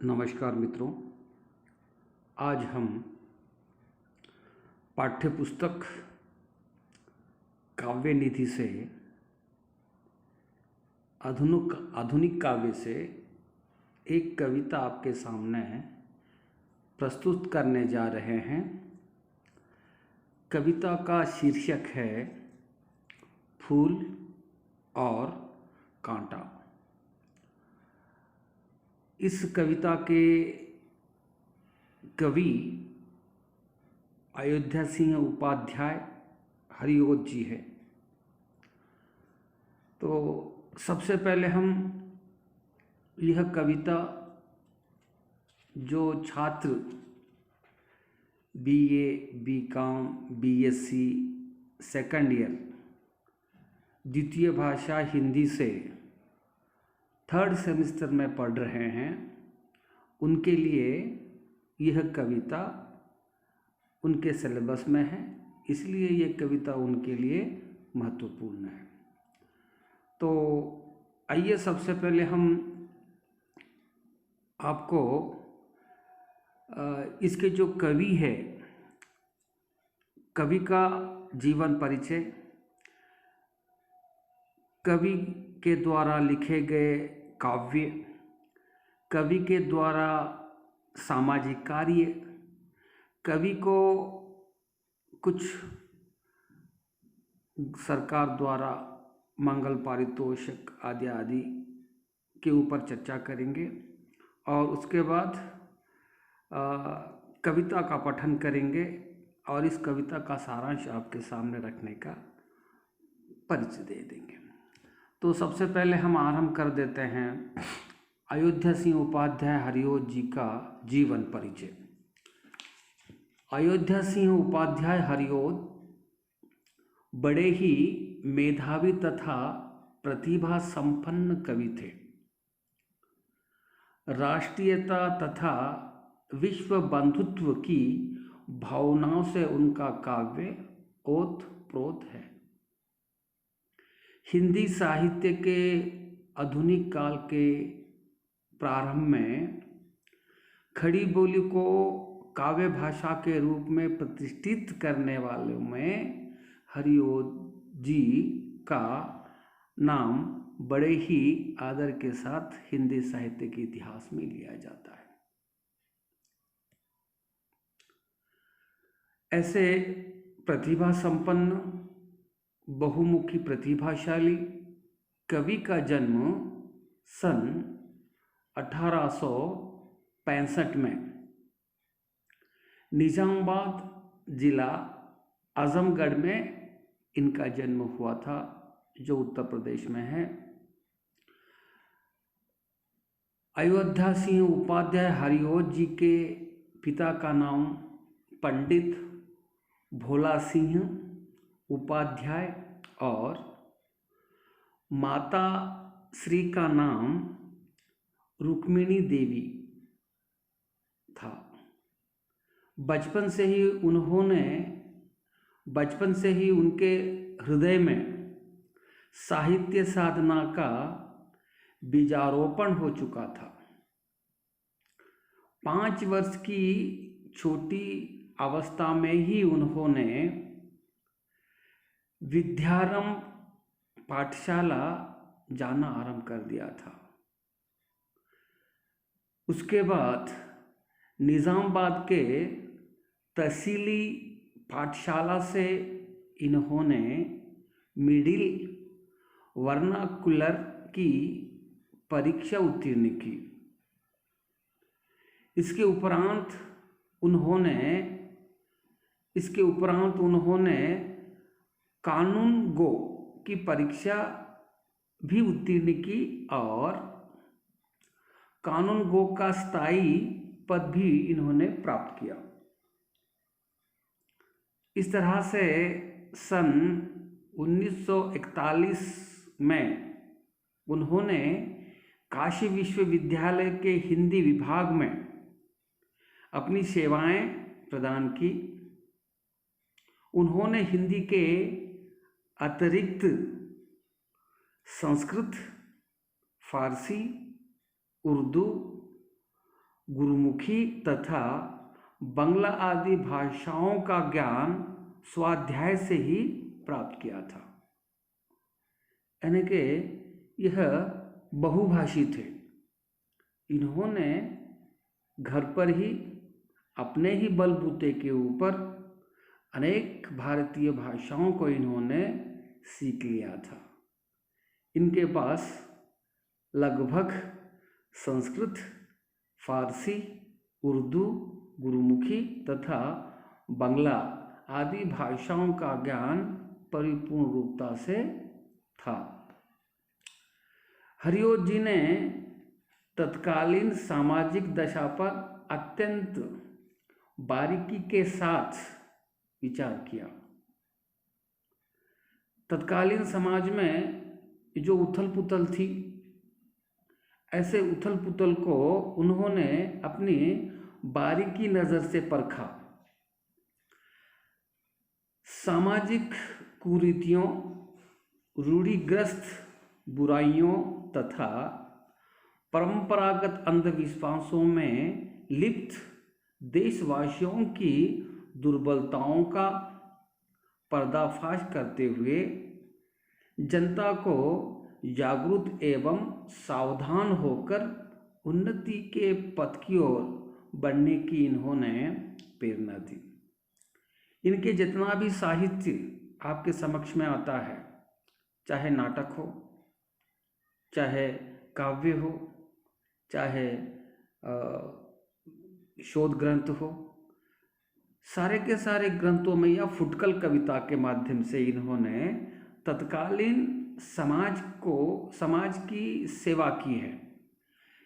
नमस्कार मित्रों। आज हम पाठ्यपुस्तक काव्य निधि से आधुनिक काव्य से एक कविता आपके सामने प्रस्तुत करने जा रहे हैं। कविता का शीर्षक है फूल और कांटा। इस कविता के कवि अयोध्या सिंह उपाध्याय हरिओत जी है। तो सबसे पहले हम यह कविता जो छात्र BA, BCom, BSc second year द्वितीय भाषा हिंदी से थर्ड सेमेस्टर में पढ़ रहे हैं, उनके लिए यह कविता उनके सिलेबस में है, इसलिए यह कविता उनके लिए महत्वपूर्ण है। तो आइए सबसे पहले हम आपको इसके जो कवि है, कवि का जीवन परिचय, कवि के द्वारा लिखे गए काव्य, कवि के द्वारा सामाजिक कार्य, कवि को कुछ सरकार द्वारा मंगल पारितोषिक आदि आदि के ऊपर चर्चा करेंगे और उसके बाद कविता का पठन करेंगे और इस कविता का सारांश आपके सामने रखने का परिचय दे देंगे। तो सबसे पहले हम आरंभ कर देते हैं अयोध्या सिंह उपाध्याय हरिओत जी का जीवन परिचय। अयोध्या सिंह उपाध्याय हरिओत बड़े ही मेधावी तथा प्रतिभा संपन्न कवि थे। राष्ट्रीयता तथा विश्व बंधुत्व की भावनाओं से उनका काव्य ओतप्रोत है। हिंदी साहित्य के आधुनिक काल के प्रारंभ में खड़ी बोली को काव्य भाषा के रूप में प्रतिष्ठित करने वालों में हरिओत जी का नाम बड़े ही आदर के साथ हिंदी साहित्य के इतिहास में लिया जाता है। ऐसे प्रतिभा संपन्न बहुमुखी प्रतिभाशाली कवि का जन्म सन 1865 में निजामाबाद जिला आजमगढ़ में इनका जन्म हुआ था, जो उत्तर प्रदेश में है। अयोध्या सिंह उपाध्याय हरिओत जी के पिता का नाम पंडित भोला सिंह उपाध्याय और माता श्री का नाम रुक्मिणी देवी था। बचपन से ही उनके हृदय में साहित्य साधना का बीजारोपण हो चुका था। 5 वर्ष की छोटी अवस्था में ही उन्होंने विद्यारंभ पाठशाला जाना आरंभ कर दिया था। उसके बाद निजामाबाद के तहसीली पाठशाला से इन्होंने मिडिल वर्नाकुलर की परीक्षा उत्तीर्ण की। इसके उपरांत उन्होंने कानून गो की परीक्षा भी उत्तीर्ण की और कानून गो का स्थायी पद भी इन्होंने प्राप्त किया। इस तरह से सन 1941 में उन्होंने काशी विश्वविद्यालय के हिंदी विभाग में अपनी सेवाएं प्रदान की। उन्होंने हिंदी के अतिरिक्त संस्कृत, फारसी, उर्दू, गुरुमुखी तथा बंगला आदि भाषाओं का ज्ञान स्वाध्याय से ही प्राप्त किया था। यानी कि यह बहुभाषी थे। इन्होंने घर पर ही अपने ही बलबूते के ऊपर अनेक भारतीय भाषाओं को इन्होंने सीख लिया था। इनके पास लगभग संस्कृत, फारसी, उर्दू, गुरुमुखी तथा बंगला आदि भाषाओं का ज्ञान परिपूर्ण रूपता से था। हरिओत जी ने तत्कालीन सामाजिक दशा पर अत्यंत बारीकी के साथ विचार किया। तत्कालीन समाज में जो उथल पुथल थी, ऐसे उथल पुथल को उन्होंने अपनी बारीकी नज़र से परखा। सामाजिक कुरीतियों, रूढ़िग्रस्त बुराइयों तथा परंपरागत अंधविश्वासों में लिप्त देशवासियों की दुर्बलताओं का पर्दाफाश करते हुए जनता को जागरूक एवं सावधान होकर उन्नति के पथ की ओर बढ़ने की इन्होंने प्रेरणा दी। इनके जितना भी साहित्य आपके समक्ष में आता है, चाहे नाटक हो, चाहे काव्य हो, चाहे शोध ग्रंथ हो, सारे के सारे ग्रंथों में या फुटकल कविता के माध्यम से इन्होंने तत्कालीन समाज की सेवा की है।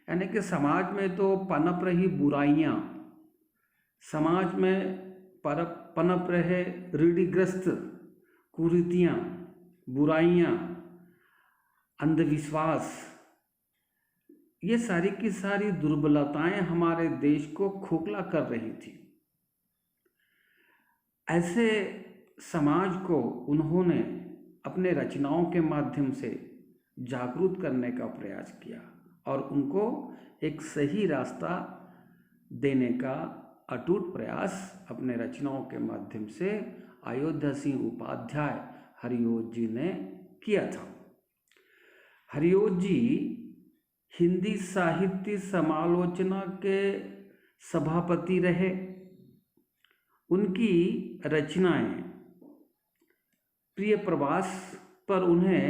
यानी कि समाज में तो पनप रही बुराइयाँ, समाज में पनप रहे रूढ़िग्रस्त कुरीतियाँ, बुराइयाँ, अंधविश्वास, ये सारी की सारी दुर्बलताएं हमारे देश को खोखला कर रही थी। ऐसे समाज को उन्होंने अपने रचनाओं के माध्यम से जागरूक करने का प्रयास किया और उनको एक सही रास्ता देने का अटूट प्रयास अपने रचनाओं के माध्यम से अयोध्या सिंह उपाध्याय हरिओत जी ने किया था। हरिओत जी हिंदी साहित्य समालोचना के सभापति रहे। उनकी रचनाएं प्रिय प्रवास पर उन्हें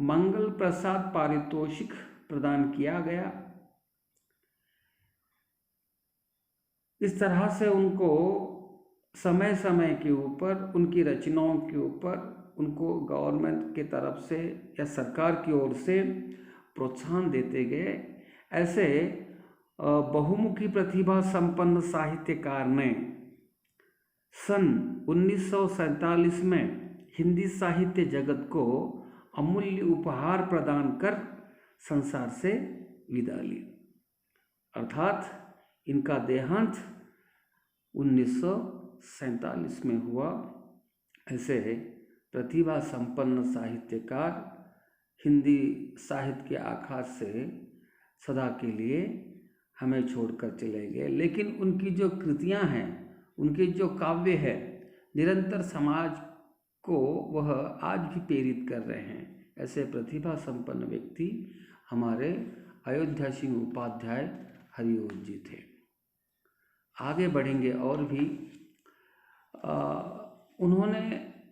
मंगल प्रसाद पारितोषिक प्रदान किया गया। इस तरह से उनको समय समय के ऊपर उनकी रचनाओं के ऊपर उनको गवर्नमेंट की तरफ से या सरकार की ओर से प्रोत्साहन देते गए। ऐसे बहुमुखी प्रतिभा संपन्न साहित्यकार ने सन 1947 में हिंदी साहित्य जगत को अमूल्य उपहार प्रदान कर संसार से विदा ली। अर्थात इनका देहांत 1947 में हुआ। ऐसे प्रतिभा संपन्न साहित्यकार हिंदी साहित्य के आकाश से सदा के लिए हमें छोड़कर चले गए। लेकिन उनकी जो कृतियां हैं, उनके जो काव्य है, निरंतर समाज को वह आज भी प्रेरित कर रहे हैं। ऐसे प्रतिभा संपन्न व्यक्ति हमारे अयोध्या सिंह उपाध्याय हरिओत जी थे। आगे बढ़ेंगे और भी। उन्होंने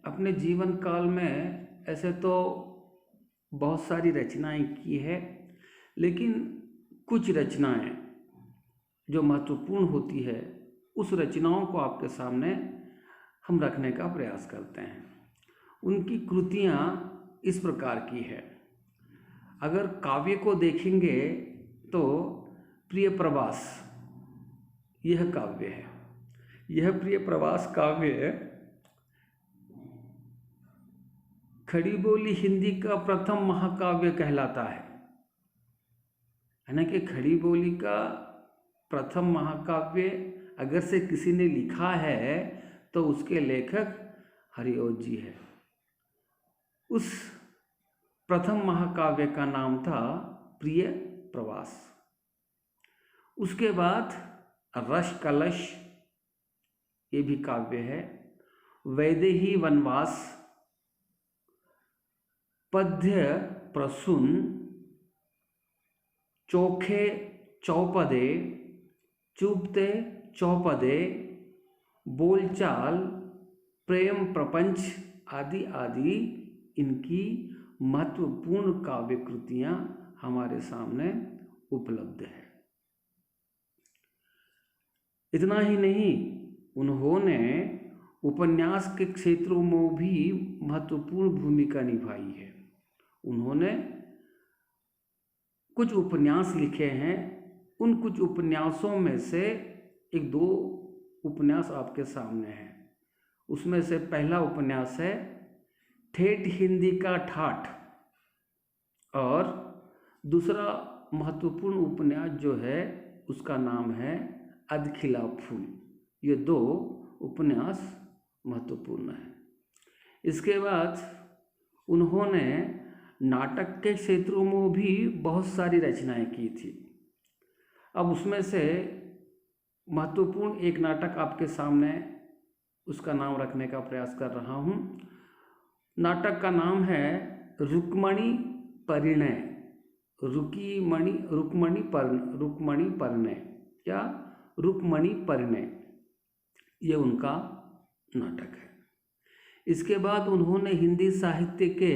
अपने जीवन काल में ऐसे तो बहुत सारी रचनाएं की है, लेकिन कुछ रचनाएं जो महत्वपूर्ण होती है उस रचनाओं को आपके सामने हम रखने का प्रयास करते हैं। उनकी कृतियां इस प्रकार की है। अगर काव्य को देखेंगे तो प्रिय प्रवास यह काव्य है। यह प्रिय प्रवास काव्य खड़ी बोली हिंदी का प्रथम महाकाव्य कहलाता है। यानी कि खड़ी बोली का प्रथम महाकाव्य अगर से किसी ने लिखा है तो उसके लेखक हरिओत जी है। उस प्रथम महाकाव्य का नाम था प्रिय प्रवास। उसके बाद रस कलश, ये भी काव्य है। वैदेही वनवास, पद्य प्रसून, चोखे चौपदे, चुपते चौपदे, बोलचाल, प्रेम प्रपंच आदि आदि इनकी महत्वपूर्ण काव्य कृतियां हमारे सामने उपलब्ध है। इतना ही नहीं, उन्होंने उपन्यास के क्षेत्रों में भी महत्वपूर्ण भूमिका निभाई है। उन्होंने कुछ उपन्यास लिखे हैं। उन कुछ उपन्यासों में से एक दो उपन्यास आपके सामने हैं। उसमें से पहला उपन्यास है ठेठ हिंदी का ठाठ, और दूसरा महत्वपूर्ण उपन्यास जो है उसका नाम है अधखिला फूल। ये दो उपन्यास महत्वपूर्ण हैं। इसके बाद उन्होंने नाटक के क्षेत्रों में भी बहुत सारी रचनाएं की थी। अब उसमें से महत्वपूर्ण एक नाटक आपके सामने, उसका नाम रखने का प्रयास कर रहा हूँ। नाटक का नाम है रुक्मणी परिणय, रुक्मणी परिणय या रुक्मणी परिणय, ये उनका नाटक है। इसके बाद उन्होंने हिंदी साहित्य के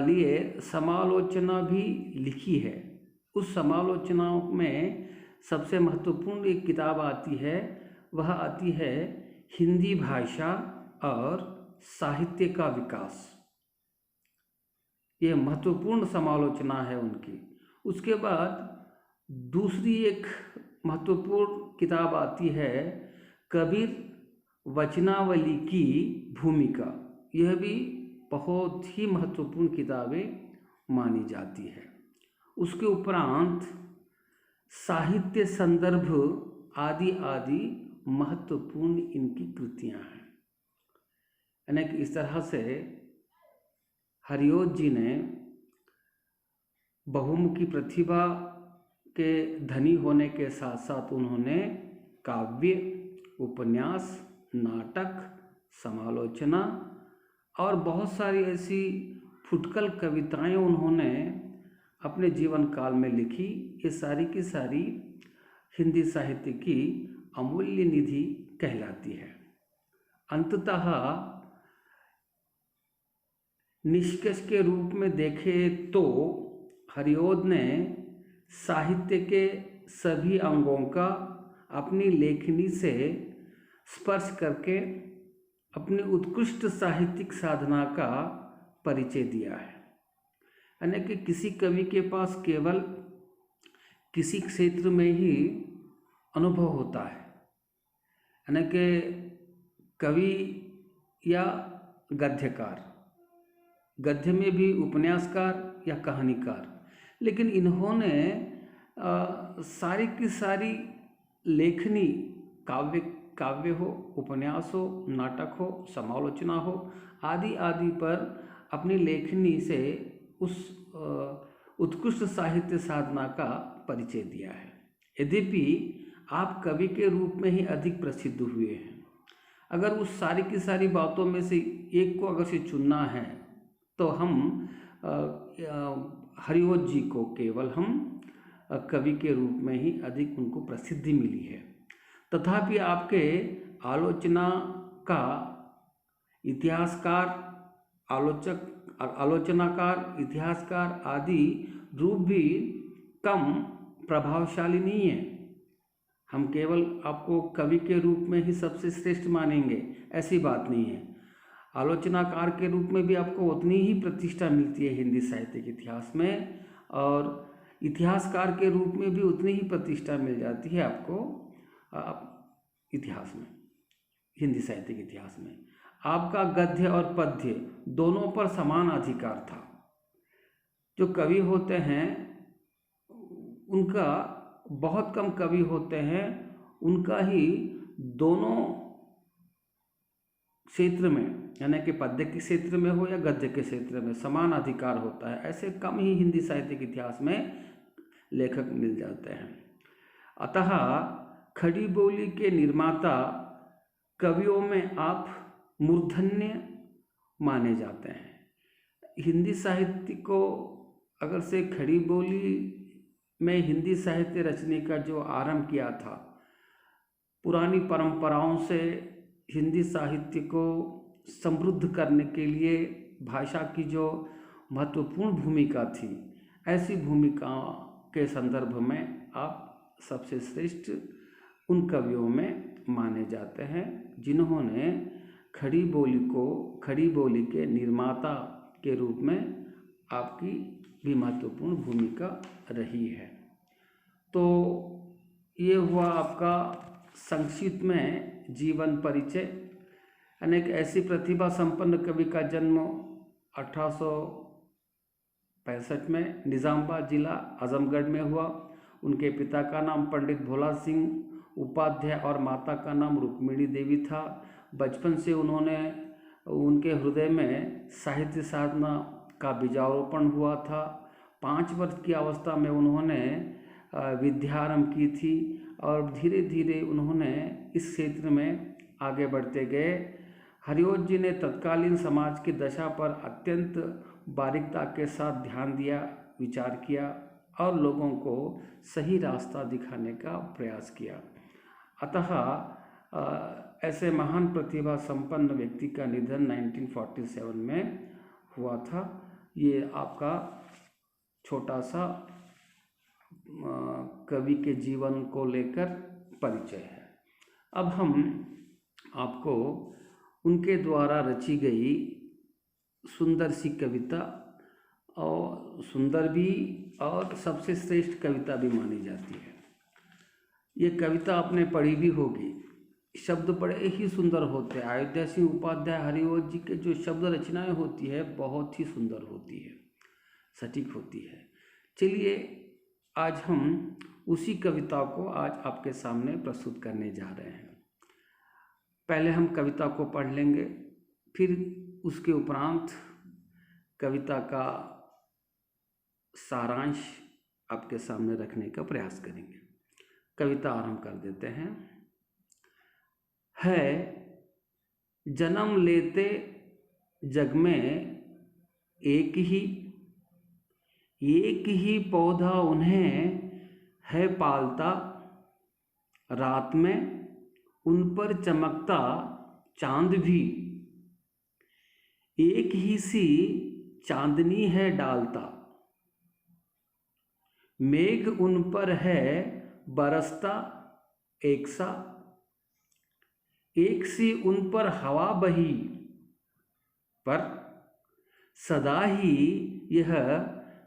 लिए समालोचना भी लिखी है। उस समालोचनाओं में सबसे महत्वपूर्ण एक किताब आती है, वह आती है हिंदी भाषा और साहित्य का विकास। ये महत्वपूर्ण समालोचना है उनकी। उसके बाद दूसरी एक महत्वपूर्ण किताब आती है कबीर वचनावली की भूमिका। यह भी बहुत ही महत्वपूर्ण किताबें मानी जाती है। उसके उपरांत साहित्य संदर्भ आदि आदि महत्वपूर्ण इनकी कृतियां हैं। यानी कि इस तरह से हरिओत जी ने बहुमुखी प्रतिभा के धनी होने के साथ साथ उन्होंने काव्य, उपन्यास, नाटक, समालोचना और बहुत सारी ऐसी फुटकल कविताएं उन्होंने अपने जीवन काल में लिखी। ये सारी की सारी हिंदी साहित्य की अमूल्य निधि कहलाती है। अंततः निष्कर्ष के रूप में देखें तो हरिओत ने साहित्य के सभी अंगों का अपनी लेखनी से स्पर्श करके अपनी उत्कृष्ट साहित्यिक साधना का परिचय दिया है। यानी कि किसी कवि के पास केवल किसी क्षेत्र में ही अनुभव होता है, यानी कि कवि या गद्यकार, गद्य में भी उपन्यासकार या कहानीकार, लेकिन इन्होंने सारी की सारी लेखनी, काव्य हो, उपन्यास हो, नाटक हो, समालोचना हो, आदि आदि पर अपनी लेखनी से उस उत्कृष्ट साहित्य साधना का परिचय दिया है। यद्यपि आप कवि के रूप में ही अधिक प्रसिद्ध हुए हैं। अगर उस सारी की सारी बातों में से एक को अगर से चुनना है तो हम हरिओत जी को केवल हम कवि के रूप में ही अधिक उनको प्रसिद्धि मिली है। तथापि आपके आलोचना का इतिहासकार, आलोचनाकार, इतिहासकार आदि रूप भी कम प्रभावशाली नहीं है। हम केवल आपको कवि के रूप में ही सबसे श्रेष्ठ मानेंगे, ऐसी बात नहीं है। आलोचनाकार के रूप में भी आपको उतनी ही प्रतिष्ठा मिलती है हिंदी साहित्य के इतिहास में, और इतिहासकार के रूप में भी उतनी ही प्रतिष्ठा मिल जाती है आपको इतिहास में, हिंदी साहित्य के इतिहास में। आपका गद्य और पद्य दोनों पर समान अधिकार था। जो कवि होते हैं उनका, बहुत कम कवि होते हैं उनका ही दोनों क्षेत्र में, यानी कि पद्य के क्षेत्र में हो या गद्य के क्षेत्र में, समान अधिकार होता है। ऐसे कम ही हिंदी साहित्य के इतिहास में लेखक मिल जाते हैं। अतः खड़ी बोली के निर्माता कवियों में आप मूर्धन्य माने जाते हैं। हिंदी साहित्य को अगर से खड़ी बोली में हिंदी साहित्य रचने का जो आरंभ किया था, पुरानी परंपराओं से हिंदी साहित्य को समृद्ध करने के लिए भाषा की जो महत्वपूर्ण भूमिका थी, ऐसी भूमिका के संदर्भ में आप सबसे श्रेष्ठ उन कवियों में माने जाते हैं जिन्होंने खड़ी बोली के निर्माता के रूप में आपकी भी महत्वपूर्ण भूमिका रही है। तो ये हुआ आपका संक्षिप्त में जीवन परिचय। यानी एक ऐसी प्रतिभा संपन्न कवि का जन्म 1865 में निज़ामाबाद जिला आजमगढ़ में हुआ। उनके पिता का नाम पंडित भोला सिंह उपाध्याय और माता का नाम रुक्मिणी देवी था। बचपन से उनके हृदय में साहित्य साधना का बीजारोपण हुआ था। 5 वर्ष की अवस्था में उन्होंने विद्यारंभ की थी और धीरे धीरे उन्होंने इस क्षेत्र में आगे बढ़ते गए। हरिओत जी ने तत्कालीन समाज की दशा पर अत्यंत बारीकता के साथ ध्यान दिया, विचार किया और लोगों को सही रास्ता दिखाने का प्रयास किया। अतः ऐसे महान प्रतिभा संपन्न व्यक्ति का निधन 1947 में हुआ था। ये आपका छोटा सा कवि के जीवन को लेकर परिचय है। अब हम आपको उनके द्वारा रची गई सुंदर सी कविता, और सुंदर भी और सबसे श्रेष्ठ कविता भी मानी जाती है। ये कविता आपने पढ़ी भी होगी। शब्द बड़े ही सुंदर होते हैं। अयोध्या सिंह उपाध्याय हरिओत जी के जो शब्द रचनाएं होती है बहुत ही सुंदर होती है, सटीक होती है। चलिए आज हम उसी कविता को आज आपके सामने प्रस्तुत करने जा रहे हैं। पहले हम कविता को पढ़ लेंगे, फिर उसके उपरांत कविता का सारांश आपके सामने रखने का प्रयास करेंगे। कविता आरंभ कर देते हैं। है जन्म लेते जग में एक ही पौधा उन्हें है पालता, रात में उन पर चमकता चांद भी एक ही सी चांदनी है डालता, मेघ उन पर है बरसता एक सा, एक सी उन पर हवा बही, पर सदा ही यह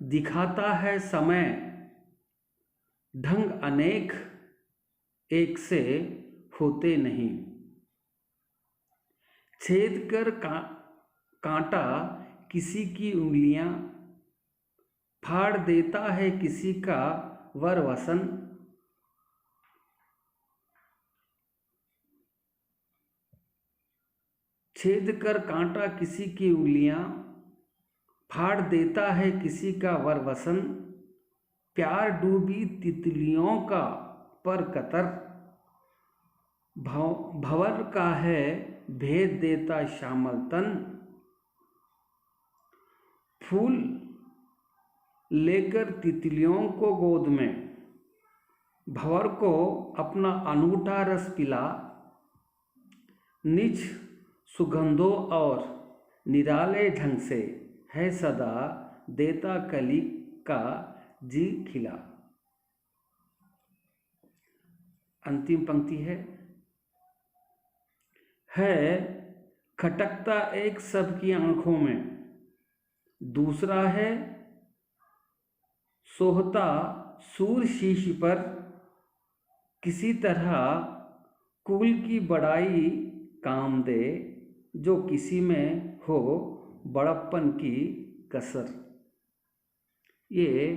दिखाता है समय, ढंग अनेक एक से होते नहीं, छेद कर कांटा किसी की उंगलियां, फाड़ देता है किसी का वर वसन, छेद कर कांटा किसी की उंगलियां, फाड़ देता है किसी का वर वसन, प्यार डूबी तितलियों का पर कतर, भंवर का है भेद देता श्यामल तन, फूल लेकर तितलियों को गोद में, भंवर को अपना अनूठा रस पिला, निज सुगंधों और निराले ढंग से है सदा देता कली का जी खिला। अंतिम पंक्ति है खटकता एक सबकी आंखों में, दूसरा है सोहता सूर शीश पर, किसी तरह कुल की बड़ाई काम दे, जो किसी में हो बड़प्पन की कसर। ये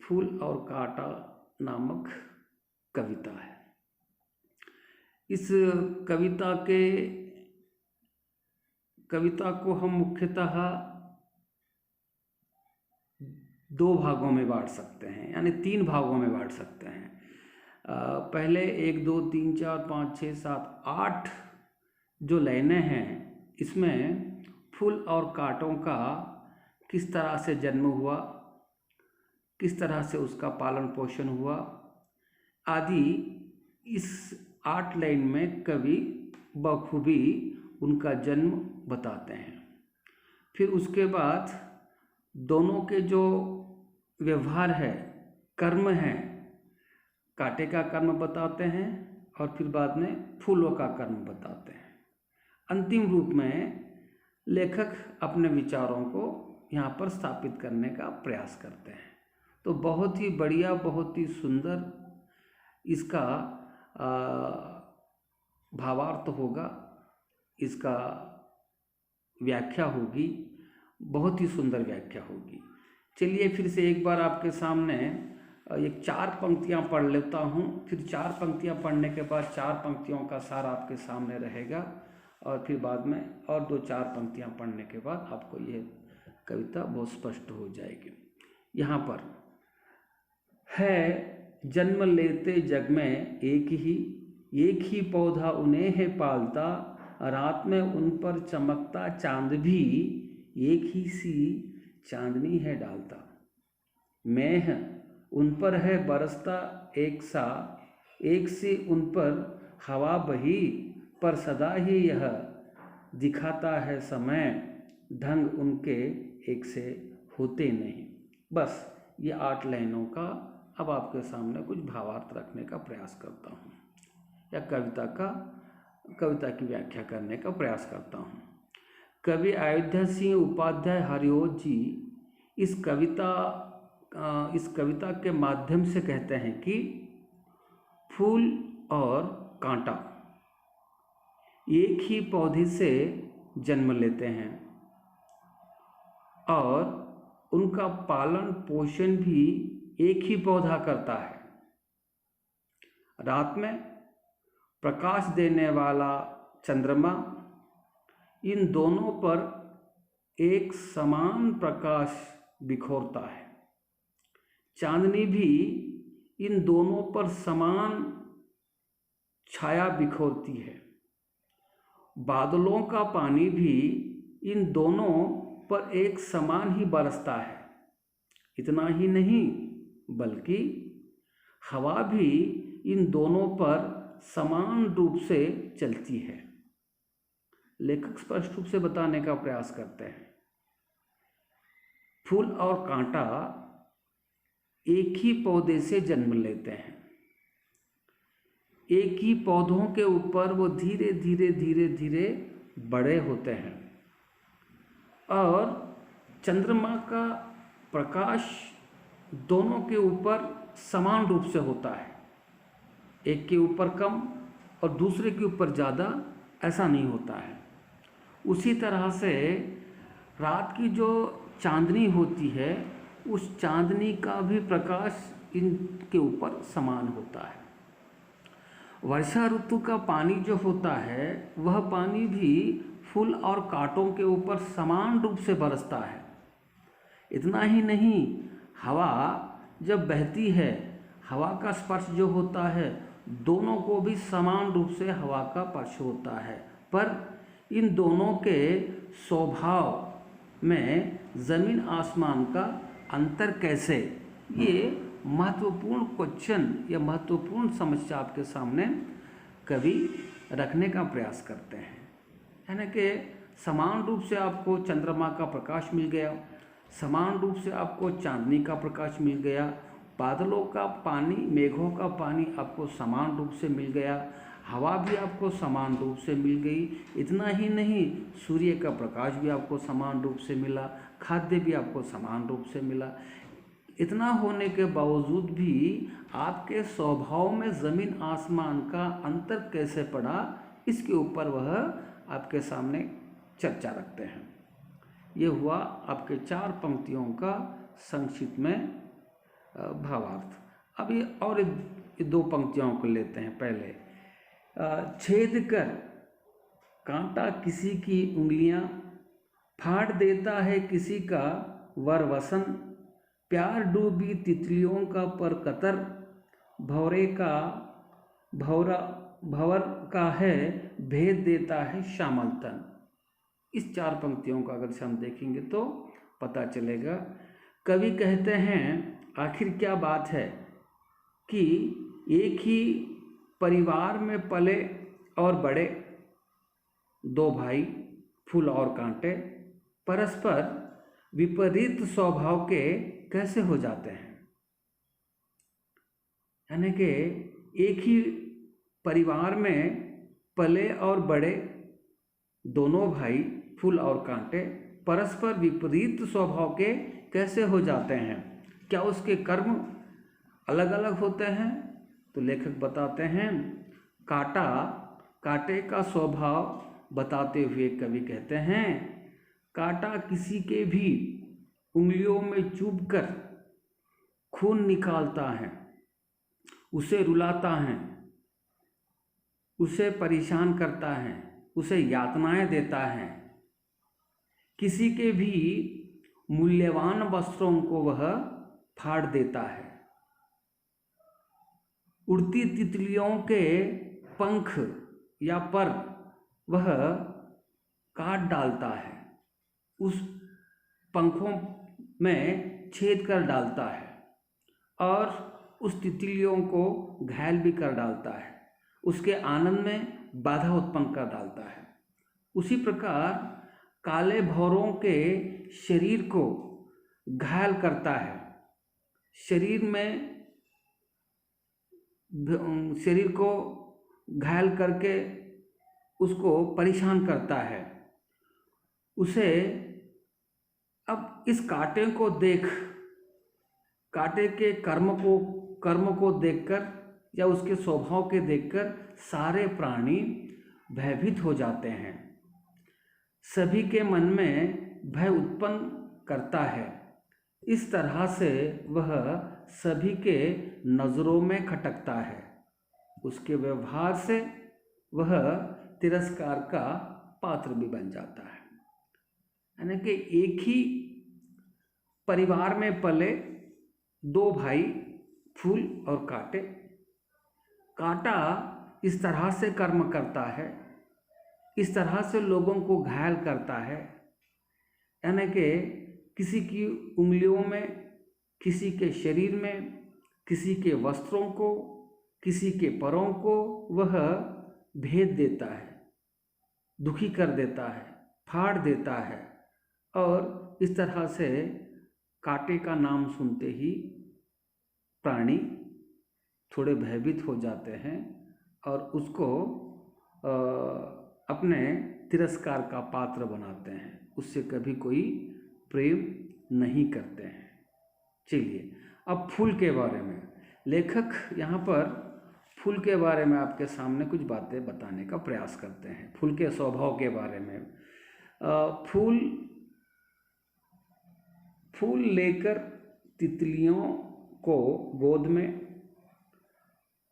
फूल और कांटा नामक कविता है। इस कविता को हम मुख्यतः 2 भागों में बांट सकते हैं, यानी 3 भागों में बांट सकते हैं। पहले 1 2 3 4 5 6 7 8 जो लाइनें हैं, इसमें फूल और कांटों का किस तरह से जन्म हुआ, किस तरह से उसका पालन पोषण हुआ आदि, इस 8 लाइन में कवि बखूबी उनका जन्म बताते हैं। फिर उसके बाद दोनों के जो व्यवहार है, कर्म है, कांटे का कर्म बताते हैं और फिर बाद में फूलों का कर्म बताते हैं। अंतिम रूप में लेखक अपने विचारों को यहाँ पर स्थापित करने का प्रयास करते हैं। तो बहुत ही बढ़िया, बहुत ही सुंदर इसका भावार्थ होगा, इसका व्याख्या होगी, बहुत ही सुंदर व्याख्या होगी। चलिए फिर से एक बार आपके सामने एक 4 पंक्तियाँ पढ़ लेता हूँ, फिर 4 पंक्तियाँ पढ़ने के बाद 4 पंक्तियों का सार आपके सामने रहेगा और फिर बाद में और 2-4 पंक्तियाँ पढ़ने के बाद आपको ये कविता बहुत स्पष्ट हो जाएगी। यहाँ पर है जन्म लेते जग में एक ही पौधा उन्हें है पालता, रात में उन पर चमकता चांद भी एक ही सी चांदनी है डालता। मेह उन पर है बरसता एक से उन पर हवा बही, पर सदा ही यह दिखाता है समय, ढंग उनके एक से होते नहीं। बस ये 8 लाइनों का अब आपके सामने कुछ भावार्थ रखने का प्रयास करता हूँ या कविता की व्याख्या करने का प्रयास करता हूँ। कवि अयोध्या सिंह उपाध्याय हरिओत जी इस कविता के माध्यम से कहते हैं कि फूल और कांटा एक ही पौधे से जन्म लेते हैं और उनका पालन पोषण भी एक ही पौधा करता है। रात में प्रकाश देने वाला चंद्रमा इन दोनों पर एक समान प्रकाश बिखोरता है। चांदनी भी इन दोनों पर समान छाया बिखोरती है। बादलों का पानी भी इन दोनों पर एक समान ही बरसता है। इतना ही नहीं बल्कि हवा भी इन दोनों पर समान रूप से चलती है। लेखक स्पष्ट रूप से बताने का प्रयास करते हैं, फूल और कांटा एक ही पौधे से जन्म लेते हैं। एक ही पौधों के ऊपर वो धीरे धीरे बड़े होते हैं और चंद्रमा का प्रकाश दोनों के ऊपर समान रूप से होता है। एक के ऊपर कम और दूसरे के ऊपर ज़्यादा ऐसा नहीं होता है। उसी तरह से रात की जो चांदनी होती है, उस चांदनी का भी प्रकाश इनके ऊपर समान होता है। वर्षा ऋतु का पानी जो होता है, वह पानी भी फूल और कांटों के ऊपर समान रूप से बरसता है। इतना ही नहीं, हवा जब बहती है, हवा का स्पर्श जो होता है, दोनों को भी समान रूप से हवा का स्पर्श होता है। पर इन दोनों के स्वभाव में ज़मीन आसमान का अंतर कैसे, ये महत्वपूर्ण क्वेश्चन या महत्वपूर्ण समस्या आपके सामने कवि रखने का प्रयास करते हैं। यानी कि समान रूप से आपको चंद्रमा का प्रकाश मिल गया, समान रूप से आपको चांदनी का प्रकाश मिल गया, बादलों का पानी, मेघों का पानी आपको समान रूप से मिल गया, हवा भी आपको समान रूप से मिल गई। इतना ही नहीं, सूर्य का प्रकाश भी आपको समान रूप से मिला, खाद्य भी आपको समान रूप से मिला। इतना होने के बावजूद भी आपके स्वभाव में ज़मीन आसमान का अंतर कैसे पड़ा, इसके ऊपर वह आपके सामने चर्चा रखते हैं। ये हुआ आपके 4 पंक्तियों का संक्षिप्त में भावार्थ। अब ये और 2 पंक्तियों को लेते हैं। पहले, छेद कर कांटा किसी की उंगलियां, फाड़ देता है किसी का वरवसन, प्यार डूबी तितलियों का पर कतर, भौरे का भौरा भंवर का है, भेद देता है श्यामल तन। इस 4 पंक्तियों का अगर से हम देखेंगे तो पता चलेगा। कवि कहते हैं आखिर क्या बात है कि एक ही परिवार में पले और बड़े 2 भाई फूल और कांटे परस्पर विपरीत स्वभाव के कैसे हो जाते हैं। यानी कि एक ही परिवार में पले और बड़े दोनों भाई फूल और कांटे परस्पर विपरीत स्वभाव के कैसे हो जाते हैं। क्या उसके कर्म अलग अलग होते हैं? तो लेखक बताते हैं कांटे का स्वभाव बताते हुए कवि कहते हैं कांटा किसी के भी उंगलियों में चुभकर खून निकालता है, उसे रुलाता है, उसे परेशान करता है, उसे यातनाएं देता है। किसी के भी मूल्यवान वस्त्रों को वह फाड़ देता है। उड़ती तितलियों के पंख या पर वह काट डालता है, उस पंखों में छेद कर डालता है और उस तितलियों को घायल भी कर डालता है, उसके आनंद में बाधा उत्पन्न कर डालता है। उसी प्रकार काले भौरों के शरीर को घायल करता है, शरीर को घायल करके उसको परेशान करता है। उसे अब इस कांटे को देख, कांटे के कर्म को देखकर या उसके स्वभाव के देखकर सारे प्राणी भयभीत हो जाते हैं। सभी के मन में भय उत्पन्न करता है। इस तरह से वह सभी के नज़रों में खटकता है। उसके व्यवहार से वह तिरस्कार का पात्र भी बन जाता है। यानी कि एक ही परिवार में पले 2 भाई फूल और कांटे। कांटा इस तरह से कर्म करता है, इस तरह से लोगों को घायल करता है। यानी कि किसी की उंगलियों में, किसी के शरीर में, किसी के वस्त्रों को, किसी के पैरों को वह भेद देता है, दुखी कर देता है, फाड़ देता है। और इस तरह से कांटे का नाम सुनते ही प्राणी थोड़े भयभीत हो जाते हैं और उसको अपने तिरस्कार का पात्र बनाते हैं, उससे कभी कोई प्रेम नहीं करते हैं। चलिए अब फूल के बारे में लेखक यहाँ पर फूल के बारे में आपके सामने कुछ बातें बताने का प्रयास करते हैं। फूल के स्वभाव के बारे में फूल लेकर तितलियों को गोद में,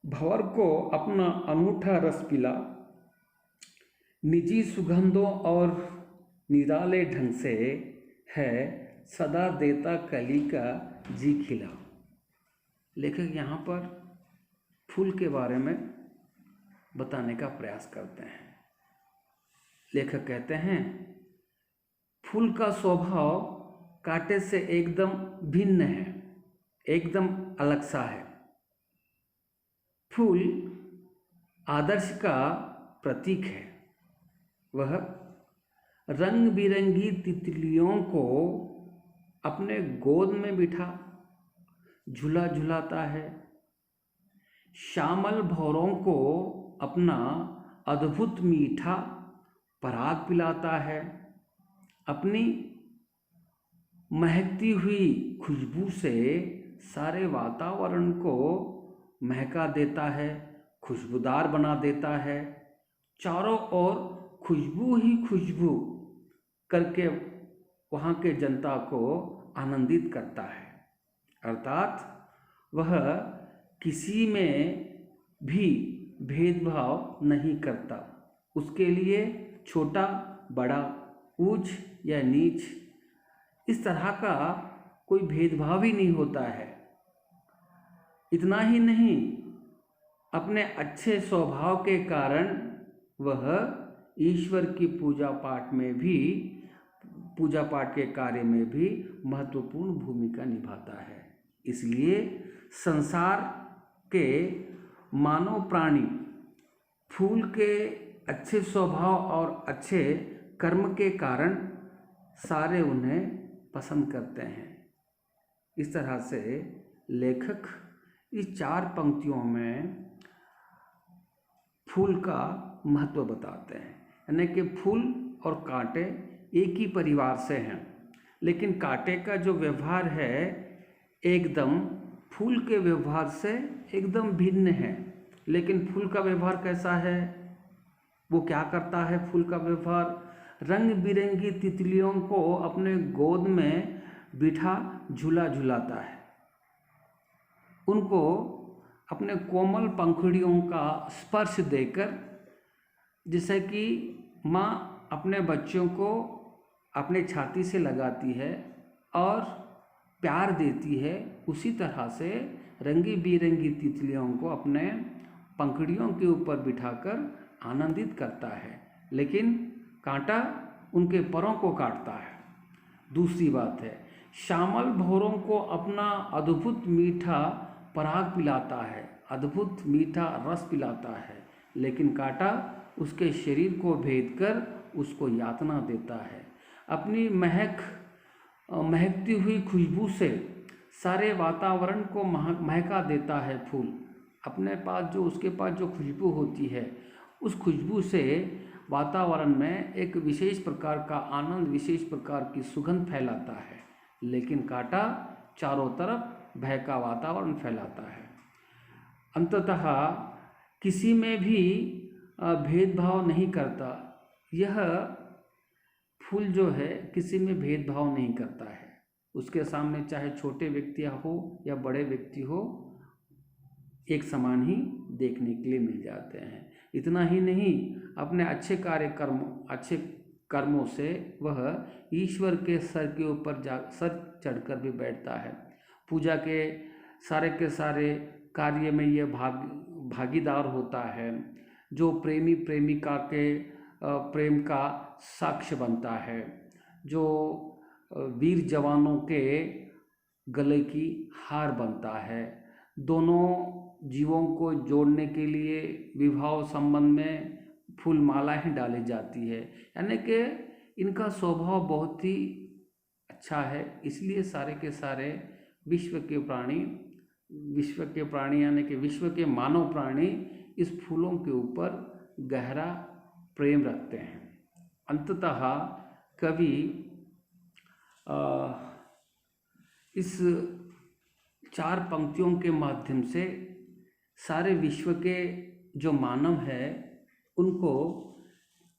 भंवर को अपना अनूठा रस पिला, निजी सुगंधों और निराले ढंग से है सदा देता कली का जी खिला। लेखक यहाँ पर फूल के बारे में बताने का प्रयास करते हैं। लेखक कहते हैं फूल का स्वभाव कांटे से एकदम भिन्न है, एकदम अलग सा है। फूल आदर्श का प्रतीक है। वह रंग बिरंगी तितलियों को अपने गोद में बिठा झूला झुलाता है, श्यामल भौरों को अपना अद्भुत मीठा पराग पिलाता है, अपनी महकती हुई खुशबू से सारे वातावरण को महका देता है, खुशबूदार बना देता है, चारों ओर खुशबू ही खुशबू करके वहाँ के जनता को आनंदित करता है। अर्थात वह किसी में भी भेदभाव नहीं करता। उसके लिए छोटा बड़ा, ऊंच या नीच, इस तरह का कोई भेदभाव ही नहीं होता है। इतना ही नहीं, अपने अच्छे स्वभाव के कारण वह ईश्वर की पूजा पाठ के कार्य में भी महत्वपूर्ण भूमिका निभाता है। इसलिए संसार के मानव प्राणी फूल के अच्छे स्वभाव और अच्छे कर्म के कारण सारे उन्हें पसंद करते हैं। इस तरह से लेखक इस 4 पंक्तियों में फूल का महत्व बताते हैं। यानी कि फूल और कांटे एक ही परिवार से हैं, लेकिन कांटे का जो व्यवहार है एकदम फूल के व्यवहार से एकदम भिन्न है। लेकिन फूल का व्यवहार कैसा है, वो क्या करता है? फूल का व्यवहार रंग बिरंगी तितलियों को अपने गोद में बिठा झूला झुलाता है, उनको अपने कोमल पंखुड़ियों का स्पर्श देकर, जैसे कि माँ अपने बच्चों को अपने छाती से लगाती है और प्यार देती है, उसी तरह से रंगी बिरंगी तितलियों को अपने पंखुड़ियों के ऊपर बिठाकर आनंदित करता है। लेकिन कांटा उनके परों को काटता है। दूसरी बात है, श्यामल भौरों को अपना अद्भुत मीठा पराग पिलाता है, अद्भुत मीठा रस पिलाता है, लेकिन कांटा उसके शरीर को भेद कर उसको यातना देता है। अपनी महकती हुई खुशबू से सारे वातावरण को महका देता है फूल। अपने पास जो उसके पास जो खुशबू होती है, उस खुशबू से वातावरण में एक विशेष प्रकार का आनंद, विशेष प्रकार की सुगंध फैलाता है। लेकिन कांटा चारों तरफ भय का वातावरण फैलाता है। अंततः किसी में भी भेदभाव नहीं करता। यह फूल जो है किसी में भेदभाव नहीं करता है। उसके सामने चाहे छोटे व्यक्ति हो या बड़े व्यक्ति हो, एक समान ही देखने के लिए मिल जाते हैं। इतना ही नहीं, अपने अच्छे कर्मों से वह ईश्वर के सर के ऊपर सर चढ़कर भी बैठता है। पूजा के सारे कार्य में यह भागीदार होता है। जो प्रेमी प्रेमिका के प्रेम का साक्ष्य बनता है, जो वीर जवानों के गले की हार बनता है। दोनों जीवों को जोड़ने के लिए विवाह संबंध में फूल मालाएँ डाली जाती है। यानी कि इनका स्वभाव बहुत ही अच्छा है। इसलिए सारे के सारे विश्व के प्राणी यानी कि विश्व के मानव प्राणी इस फूलों के ऊपर गहरा प्रेम रखते हैं। अंततः कवि इस 4 पंक्तियों के माध्यम से सारे विश्व के जो मानव है उनको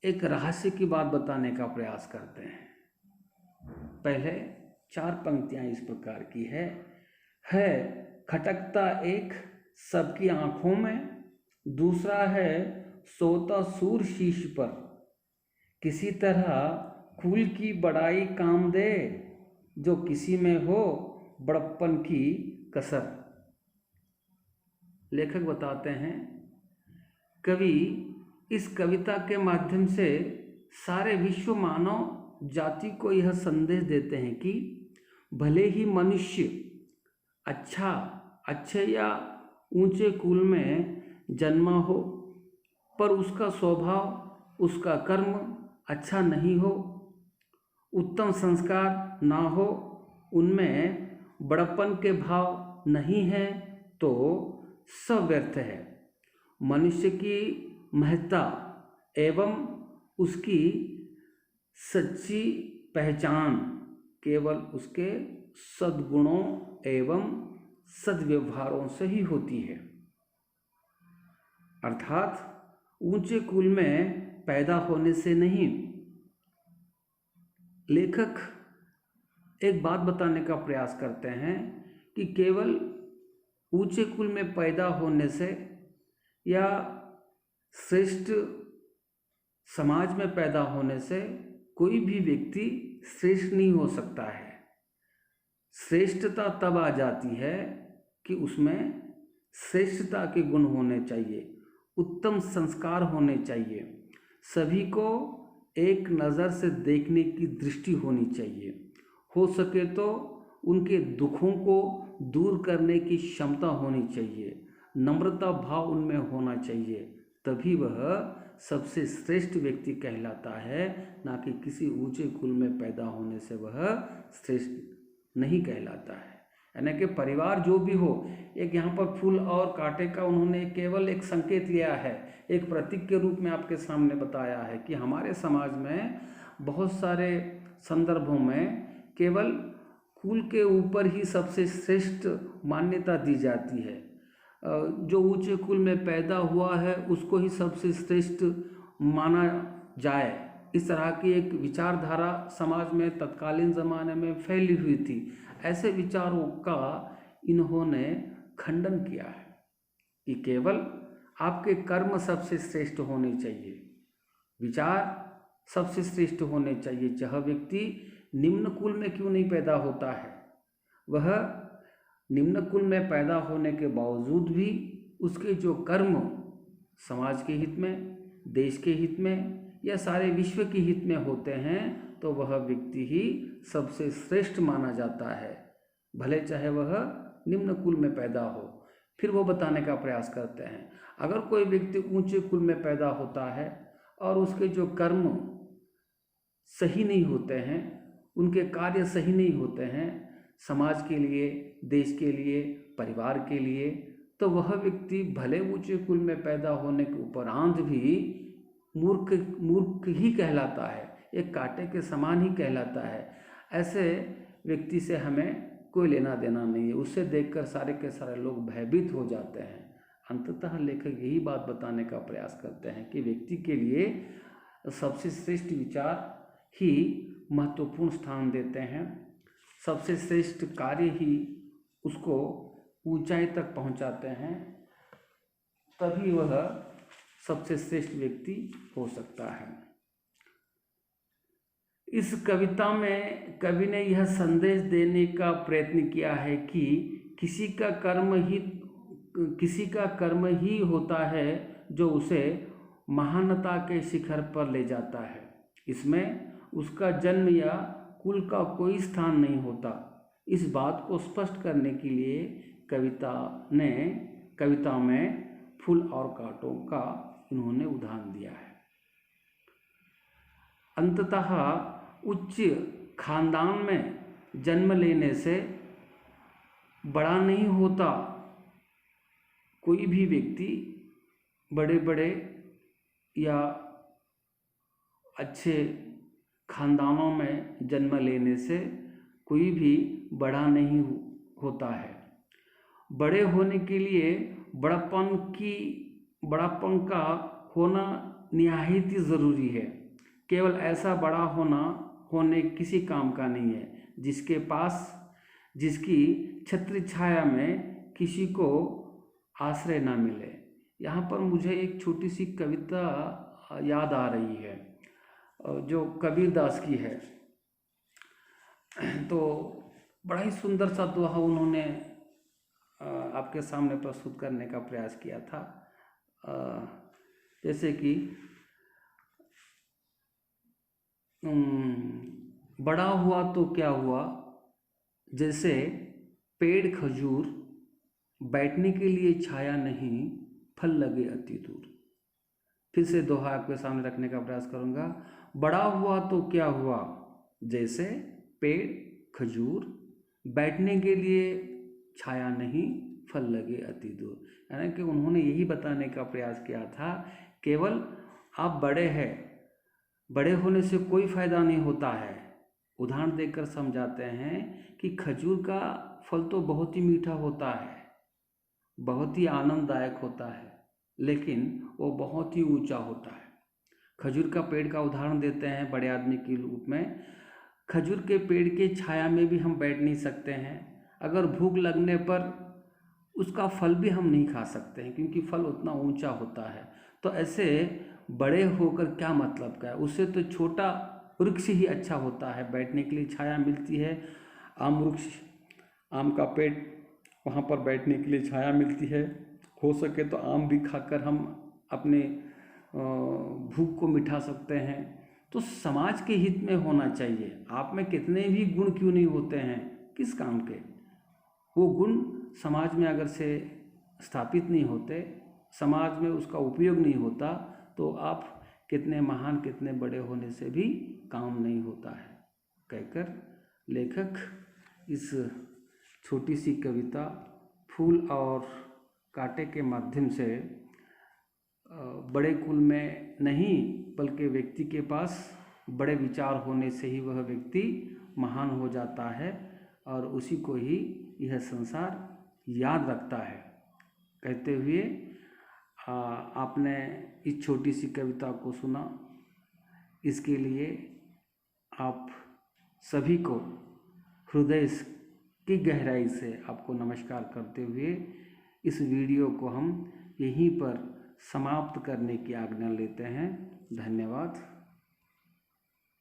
एक रहस्य की बात बताने का प्रयास करते हैं। पहले 4 पंक्तियां इस प्रकार की है खटकता एक सबकी आंखों में, दूसरा है सोता सूर शीश पर, किसी तरह फूल की बड़ाई काम दे, जो किसी में हो बड़प्पन की कसर। लेखक बताते हैं, कवि इस कविता के माध्यम से सारे विश्व मानव जाति को यह संदेश देते हैं कि भले ही मनुष्य अच्छे या ऊंचे कुल में जन्मा हो, पर उसका स्वभाव, उसका कर्म अच्छा नहीं हो, उत्तम संस्कार ना हो, उनमें बड़प्पन के भाव नहीं है, तो सब व्यर्थ है। मनुष्य की महत्ता एवं उसकी सच्ची पहचान केवल उसके सद्गुणों एवं सद्व्यवहारों से ही होती है। अर्थात ऊंचे कुल में पैदा होने से नहीं। लेखक एक बात बताने का प्रयास करते हैं कि केवल ऊंचे कुल में पैदा होने से या श्रेष्ठ समाज में पैदा होने से कोई भी व्यक्ति श्रेष्ठ नहीं हो सकता है। श्रेष्ठता तब आ जाती है कि उसमें श्रेष्ठता के गुण होने चाहिए, उत्तम संस्कार होने चाहिए, सभी को एक नज़र से देखने की दृष्टि होनी चाहिए, हो सके तो उनके दुखों को दूर करने की क्षमता होनी चाहिए, नम्रता भाव उनमें होना चाहिए, तभी वह सबसे श्रेष्ठ व्यक्ति कहलाता है, ना कि किसी ऊंचे कुल में पैदा होने से वह श्रेष्ठ नहीं कहलाता है। यानी कि परिवार जो भी हो, एक यहाँ पर फूल और कांटे का उन्होंने केवल एक संकेत लिया है, एक प्रतीक के रूप में आपके सामने बताया है कि हमारे समाज में बहुत सारे संदर्भों में केवल कुल के ऊपर ही सबसे श्रेष्ठ मान्यता दी जाती है। जो ऊंचे कुल में पैदा हुआ है उसको ही सबसे श्रेष्ठ माना जाए, इस तरह की एक विचारधारा समाज में तत्कालीन ज़माने में फैली हुई थी। ऐसे विचारों का इन्होंने खंडन किया है कि केवल आपके कर्म सबसे श्रेष्ठ होने चाहिए, विचार सबसे श्रेष्ठ होने चाहिए। चाहे व्यक्ति निम्न कुल में क्यों नहीं पैदा होता है, वह निम्न कुल में पैदा होने के बावजूद भी उसके जो कर्म समाज के हित में, देश के हित में या सारे विश्व के हित में होते हैं, तो वह व्यक्ति ही सबसे श्रेष्ठ माना जाता है, भले चाहे वह निम्न कुल में पैदा हो। फिर वो बताने का प्रयास करते हैं, अगर कोई व्यक्ति ऊंचे कुल में पैदा होता है और उसके जो कर्म सही नहीं होते हैं, उनके कार्य सही नहीं होते हैं समाज के लिए, देश के लिए, परिवार के लिए, तो वह व्यक्ति भले ऊंचे कुल में पैदा होने के उपरांत भी मूर्ख ही कहलाता है, एक कांटे के समान ही कहलाता है। ऐसे व्यक्ति से हमें कोई लेना देना नहीं है, उससे देखकर सारे के सारे लोग भयभीत हो जाते हैं। अंततः लेखक यही बात बताने का प्रयास करते हैं कि व्यक्ति के लिए सबसे श्रेष्ठ विचार ही महत्वपूर्ण स्थान देते हैं, सबसे श्रेष्ठ कार्य ही उसको ऊंचाई तक पहुंचाते हैं, तभी वह सबसे श्रेष्ठ व्यक्ति हो सकता है। इस कविता में कवि ने यह संदेश देने का प्रयत्न किया है कि किसी का कर्म ही होता है जो उसे महानता के शिखर पर ले जाता है। इसमें उसका जन्म या कुल का कोई स्थान नहीं होता। इस बात को स्पष्ट करने के लिए कविता में फूल और कांटों का इन्होंने उदाहरण दिया है। अंततः उच्च खानदान में जन्म लेने से बड़ा नहीं होता। कोई भी व्यक्ति बड़े बड़े या अच्छे खानदानों में जन्म लेने से कोई भी बड़ा नहीं होता है। बड़े होने के लिए बड़ापन का होना निहायत ही ज़रूरी है। केवल ऐसा बड़ा होने किसी काम का नहीं है जिसकी छत्र छाया में किसी को आश्रय ना मिले। यहाँ पर मुझे एक छोटी सी कविता याद आ रही है जो कबीरदास की है। तो बड़ा ही सुंदर सा दोहा उन्होंने आपके सामने प्रस्तुत करने का प्रयास किया था। जैसे कि बड़ा हुआ तो क्या हुआ, जैसे पेड़ खजूर, बैठने के लिए छाया नहीं, फल लगे अति दूर। फिर से दोहा आपके सामने रखने का प्रयास करूँगा। बड़ा हुआ तो क्या हुआ, जैसे पेड़ खजूर, बैठने के लिए छाया नहीं, फल लगे अति दूर। यानी कि उन्होंने यही बताने का प्रयास किया था, केवल आप बड़े हैं, बड़े होने से कोई फ़ायदा नहीं होता है। उदाहरण देकर समझाते हैं कि खजूर का फल तो बहुत ही मीठा होता है, बहुत ही आनंददायक होता है, लेकिन वो बहुत ही ऊंचा होता है। खजूर का पेड़ का उदाहरण देते हैं बड़े आदमी के रूप में। खजूर के पेड़ के छाया में भी हम बैठ नहीं सकते हैं। अगर भूख लगने पर उसका फल भी हम नहीं खा सकते हैं, क्योंकि फल उतना ऊंचा होता है। तो ऐसे बड़े होकर क्या मतलब का है, उससे तो छोटा वृक्ष ही अच्छा होता है, बैठने के लिए छाया मिलती है। आम वृक्ष, आम का पेड़, वहाँ पर बैठने के लिए छाया मिलती है। हो सके तो आम भी खाकर हम अपने भूख को मिटा सकते हैं। तो समाज के हित में होना चाहिए। आप में कितने भी गुण क्यों नहीं होते हैं, किस काम के, वो गुण समाज में अगर से स्थापित नहीं होते, समाज में उसका उपयोग नहीं होता, तो आप कितने महान, कितने बड़े होने से भी काम नहीं होता है, कहकर लेखक इस छोटी सी कविता फूल और कांटे के माध्यम से बड़े कुल में नहीं, बल्कि व्यक्ति के पास बड़े विचार होने से ही वह व्यक्ति महान हो जाता है और उसी को ही यह संसार याद रखता है। कहते हुए आपने इस छोटी सी कविता को सुना, इसके लिए आप सभी को हृदय की गहराई से आपको नमस्कार करते हुए इस वीडियो को हम यहीं पर समाप्त करने की आज्ञा लेते हैं। धन्यवाद।